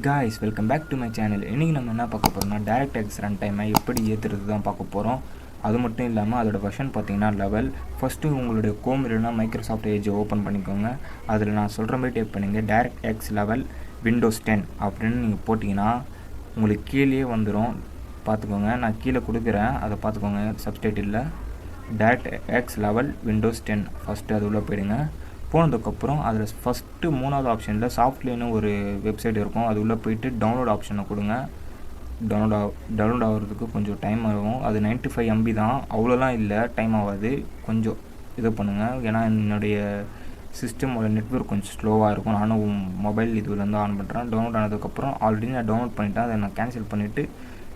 guys, welcome back to my channel. இன்னைக்கு நம்ம என்ன பார்க்க போறோம்னா DirectX ரன் டைமை எப்படி ஏத்துறது தான் பார்க்க போறோம். அது மட்டும் இல்லாம அதோட வெர்ஷன் பாத்தீங்கன்னா லெவல். ஃபர்ஸ்ட் உங்களுடைய Chrome இல்லனா Microsoft Edge ஓபன் பண்ணிக்கோங்க. அதுல நான் சொல்ற மாதிரி டைப் பண்ணுங்க DirectX level Windows 10 அப்படினு நீங்க போடினா உங்களுக்கு கீழே வந்துரும். பாத்துக்கோங்க, நான் கீழ கொடுக்கிறேன், அத பாத்துக்கோங்க. சப்டைட்டில்ல DirectX level Windows 10 ஃபர்ஸ்ட் அது உள்ள போய்டுங்க. போனதுக்கு அப்புறம் அதுல ஃபர்ஸ்ட் மூணாவது ஆப்ஷன்ல சாஃப்ட்வேர்னு ஒரு வெப்சைட் இருக்கும். அது உள்ள போய்ட்டு டவுன்லோட் ஆப்ஷனை கொடுங்க. டவுன்லோட் ஆகிறதுக்கு கொஞ்சம் டைம் ஆகும். அது 95 MB தான், அவ்வளோலாம் இல்லை, டைம் ஆகாது. கொஞ்சம் இது பண்ணுங்க, ஏன்னா என்னுடைய சிஸ்டமோட நெட்வொர்க் கொஞ்சம் ஸ்லோவாக இருக்கும். நானும் மொபைல் இதுலேருந்து ஆன் பண்ணுறேன். டவுன்லோட் ஆனதுக்கப்புறம் ஆல்ரெடி நான் டவுன்லோட் பண்ணிட்டேன். அதை நான் கேன்சல் பண்ணிவிட்டு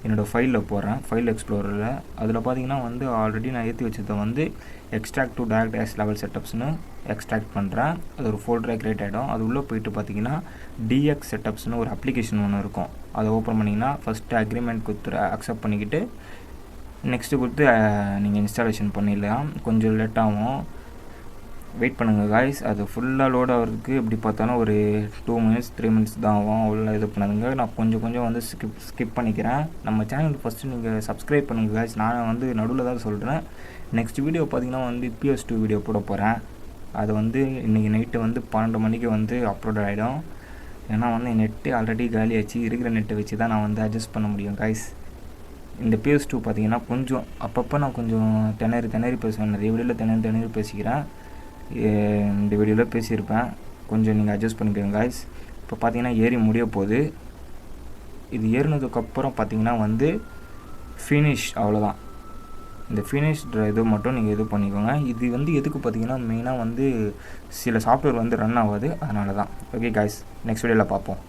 என்னோடய ஃபைலில் போகிறேன், ஃபைல் எக்ஸ்ப்ளோரரில். அதில் பார்த்தீங்கன்னா வந்து ஆல்ரெடி நான் ஏற்றி வச்சதை வந்து எக்ஸ்ட்ராக்ட் டு DirectX லெவல் செட்டப்ஸ்னு எக்ஸ்ட்ராக்ட் பண்ணுறேன். அது ஒரு ஃபோல்டராக க்ரியேட் ஆகிடும். அது உள்ளே போய்ட்டு பார்த்தீங்கன்னா DX செட்டப்ஸ்னு ஒரு அப்ளிகேஷன் ஒன்று இருக்கும். அதை ஓப்பன் பண்ணிங்கன்னா ஃபஸ்ட்டு அக்ரிமெண்ட் கொடுத்து அக்செப்ட் பண்ணிக்கிட்டு நெக்ஸ்ட்டு கொடுத்து நீங்கள் இன்ஸ்டாலேஷன் பண்ணிடலாம். கொஞ்சம் லேட்டாகும், வெயிட் பண்ணுங்கள் காய்ஸ். அது ஃபுல்லாக லோட் ஆகிறதுக்கு எப்படி பார்த்தாலும் ஒரு 2 minutes 3 minutes தான் ஆகும். அவ்வளோ இது பண்ணாதுங்க. நான் கொஞ்சம் வந்து ஸ்கிப் பண்ணிக்கிறேன். நம்ம சேனலுக்கு ஃபஸ்ட்டு நீங்கள் சப்ஸ்கிரைப் பண்ணுங்கள் காய்ஸ். நான் வந்து நடுவில் தான் சொல்கிறேன். நெக்ஸ்ட் வீடியோ பார்த்தீங்கன்னா வந்து PS2 வீடியோ போட போகிறேன். அது வந்து இன்றைக்கி நைட்டு வந்து 12 மணிக்கு வந்து அப்லோட் ஆகிடும். ஏன்னா வந்து நெட்டு ஆல்ரெடி காலியாச்சு. இருக்கிற நெட்டை வச்சு தான் நான் வந்து அட்ஜஸ்ட் பண்ண முடியும் காய்ஸ். இந்த PS2 பார்த்தீங்கன்னா கொஞ்சம் அப்பப்போ நான் கொஞ்சம் திணறி பேசுவேன். நிறைய வீடியோவில் திணறி பேசிக்கிறேன். இந்த வீடியோவில் பேசியிருப்பேன். கொஞ்சம் நீங்கள் அட்ஜஸ்ட் பண்ணிக்கோங்க காய்ஸ். இப்போ பார்த்தீங்கன்னா ஏறி முடிய போகுது. இது ஏறினதுக்கப்புறம் பார்த்தீங்கன்னா வந்து ஃபினிஷ், அவ்வளோதான். இந்த ஃபினிஷ் இது மட்டும் நீங்கள் இது பண்ணிக்கோங்க. இது வந்து எதுக்கு பார்த்தீங்கன்னா மெயினாக வந்து சில சாஃப்ட்வேர் வந்து ரன் ஆகாது, அதனால தான். ஓகே காய்ஸ், நெக்ஸ்ட் வீடியோவில் பார்ப்போம்.